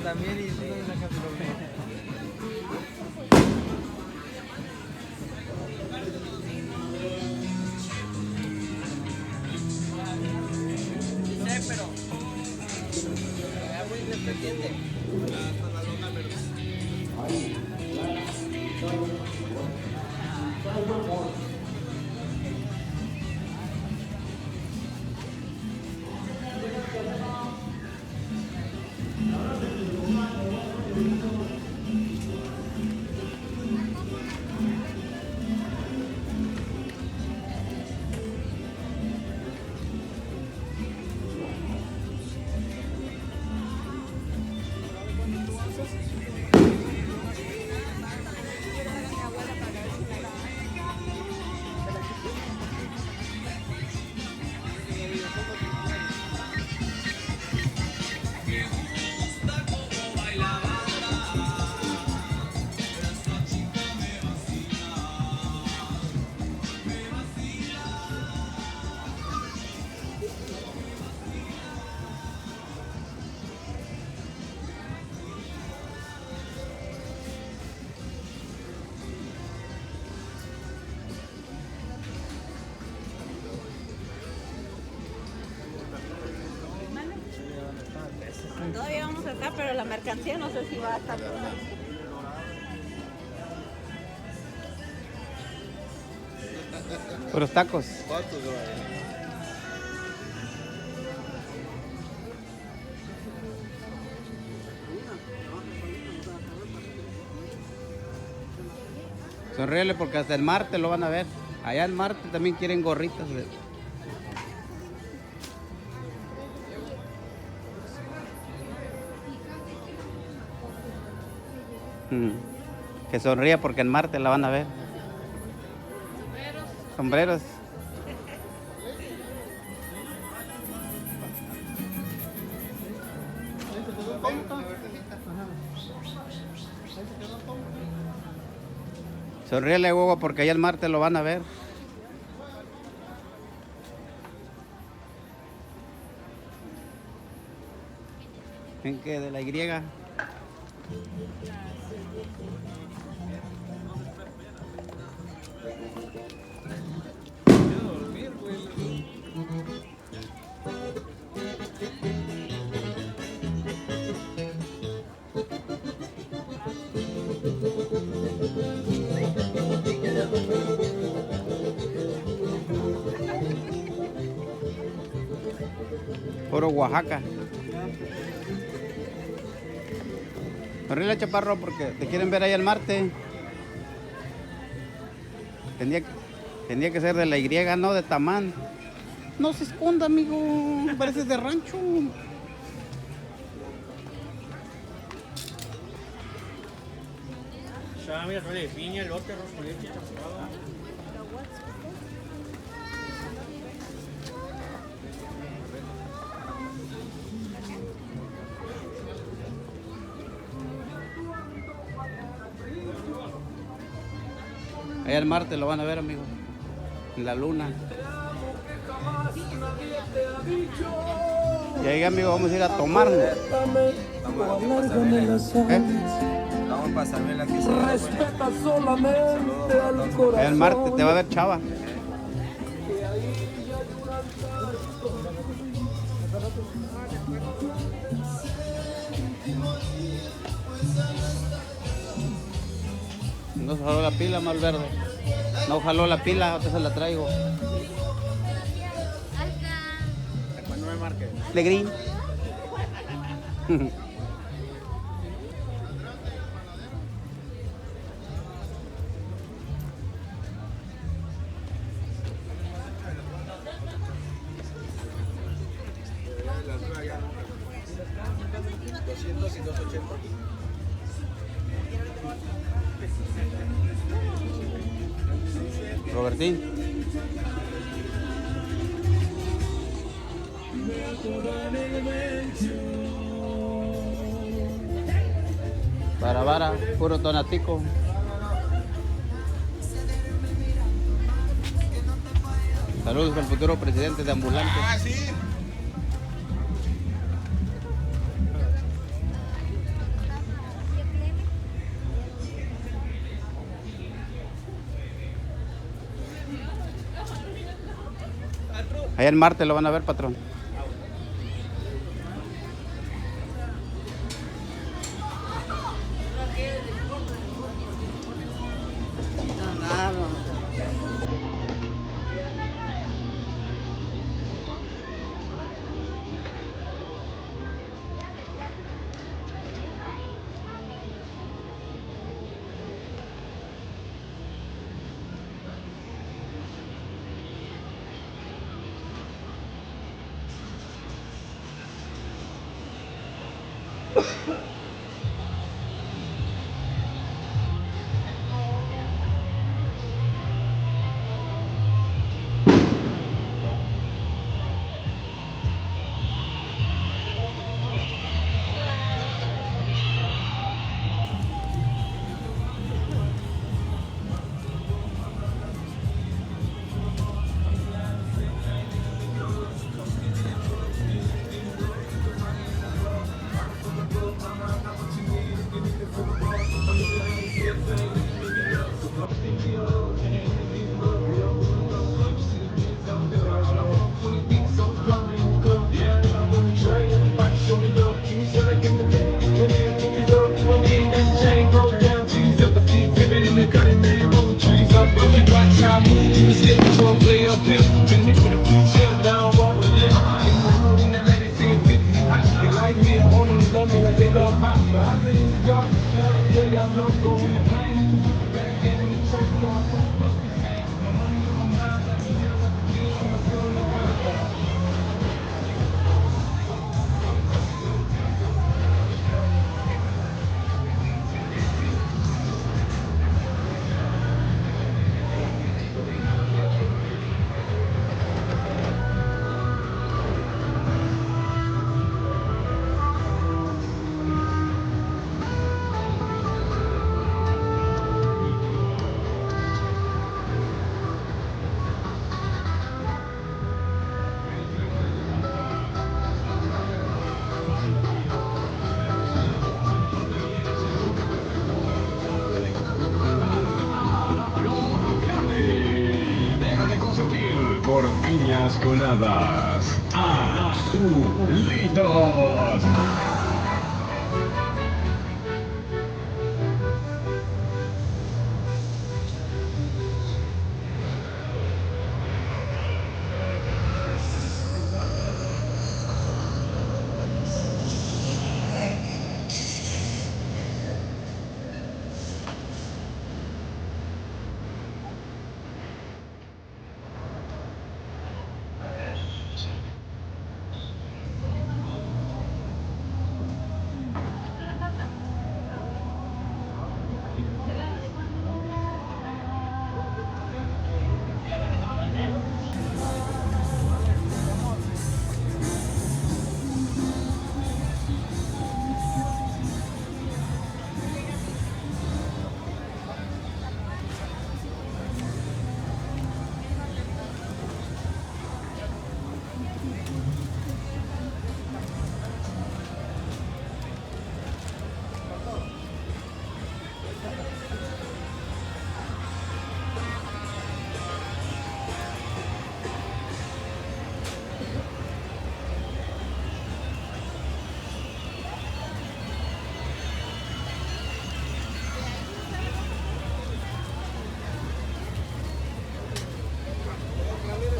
También y tú no sacas problema. Sí, pero es muy independiente. Todavía vamos a estar, pero la mercancía no sé si va a estar buena. Puros tacos. Sonríele porque hasta el martes lo van a ver. Allá el martes también quieren gorritas. Que sonría porque el martes la van a ver. Sombreros. Sonríele, Hugo, porque allá el martes lo van a ver. ¿En qué? ¿De la Y? Puro Oaxaca. Sonríele, chaparro, porque te quieren ver ahí el martes. Tenía que ser de la Y, no de Tamán. No se esconda, amigo. Pareces de rancho. Ya, mira, trae de piña, elote, arroz con leche, champurrado. Allá el martes lo van a ver, amigo. En la luna. Y ahí, amigo, vamos a ir a tomarnos. Vamos a pasarme la que se Respeta solamente al corazón. Allá el martes te va a ver Chava. No jaló la pila, más verde. No jaló la pila, ahora se la traigo. Cuando me marque. De green. $200 y $280. Robertín. Vara, puro tonatico. Saludos al futuro presidente de Ambulante. Ah, sí. Allá en Marte lo van a ver, patrón. Por piñas coladas. ¡Azulitos!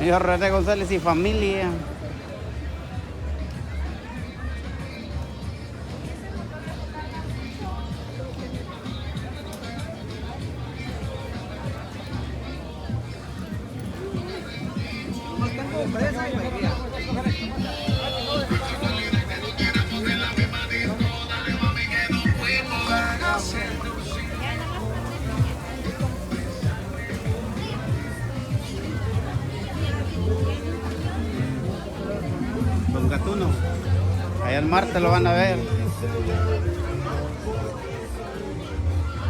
Señor René González y familia. el martes lo van a ver.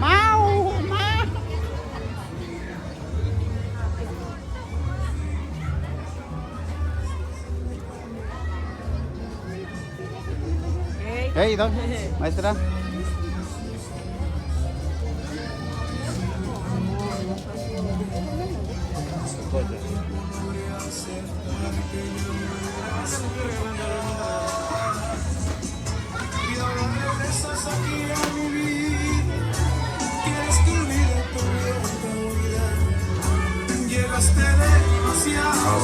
¡Mau! ¡Mau! Hey, don, maestra.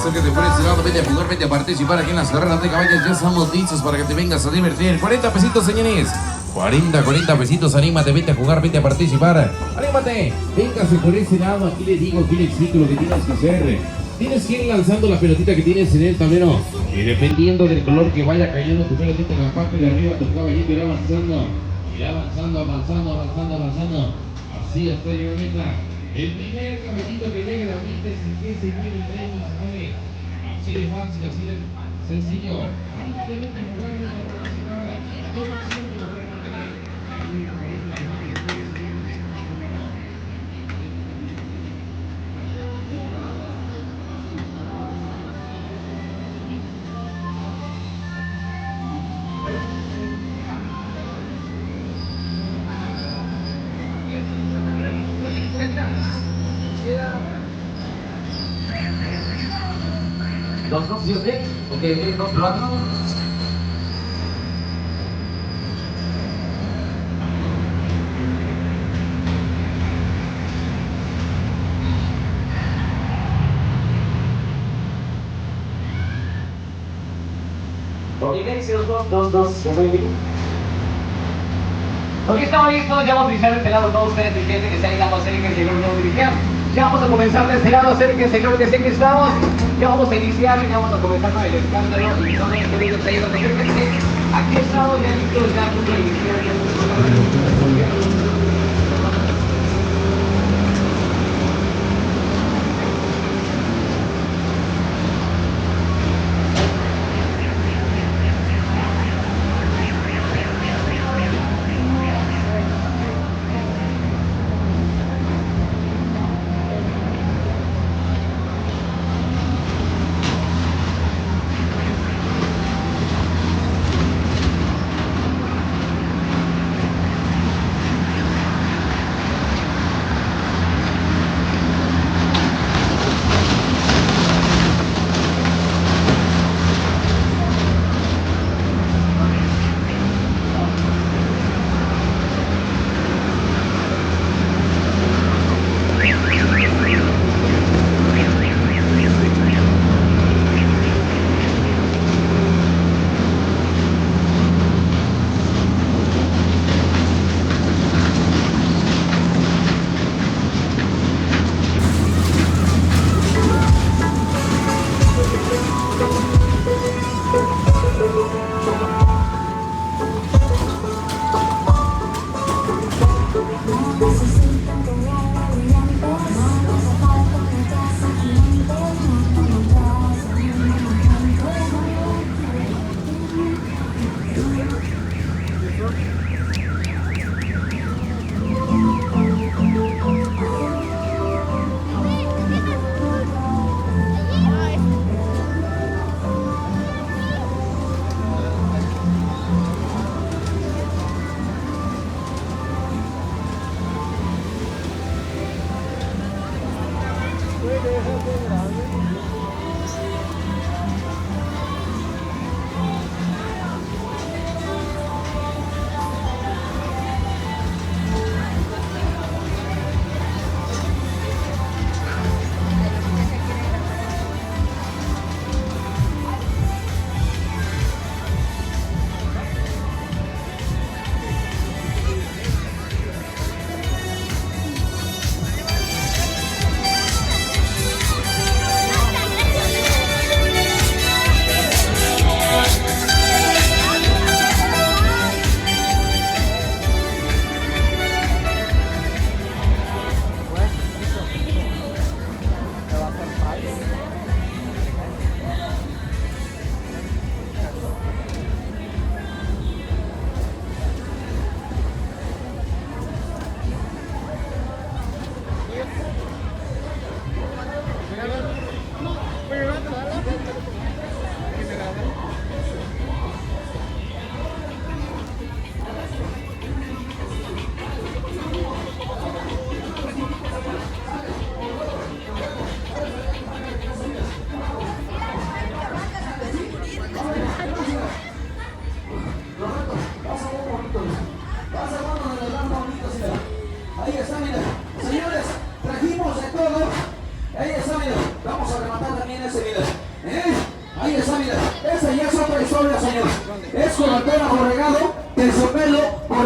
Acércate por este lado, vete a jugar, vete a participar aquí en las carreras de caballos. Ya estamos listos para que te vengas a divertir. 40 pesitos, señores. 40 pesitos, anímate, vete a jugar, vete a participar. Anímate, véngase por ese lado. Aquí le digo, aquí le explico lo que tienes que hacer. Tienes que ir lanzando la pelotita que tienes en el tablero. Y dependiendo del color que vaya cayendo tu pelotita en la parte de arriba, tu caballito irá avanzando. Irá avanzando. Así hasta llegar a meta. El primer caballito que llegue a la meta es el que se lleve el premio, ¿sabe? Así de fácil, así de sencillo. Dos, ¿sí o qué? Ok, 2, 4. Ok, 2, ok, estamos listos, ya vamos a iniciar de este lado todos ustedes, fíjense que se ha llegado a acérquense, no nos dirigían. Ya vamos a comenzar de este lado, acérquense, creo que sé que estamos. Ya vamos a iniciar, ya vamos a comenzar con el escándalo y son los que acérquense. Aquí estamos ya listos, ya a punto de iniciar, ya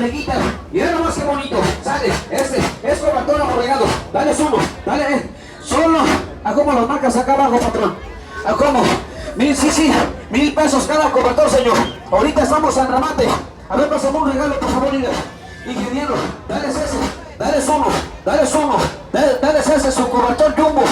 borreguitas. Mira nomás qué bonito. Sale, este es cobertor a borregado. Dale uno, dale, solo. ¿A cómo los marcas acá abajo, patrón? ¿A cómo? 1,000 pesos cada cobertor, señor. Ahorita estamos en remate. A ver, pasamos un regalo, por favor, ingeniero. Dale ese, dale uno, dale ese, su cobertor jumbo.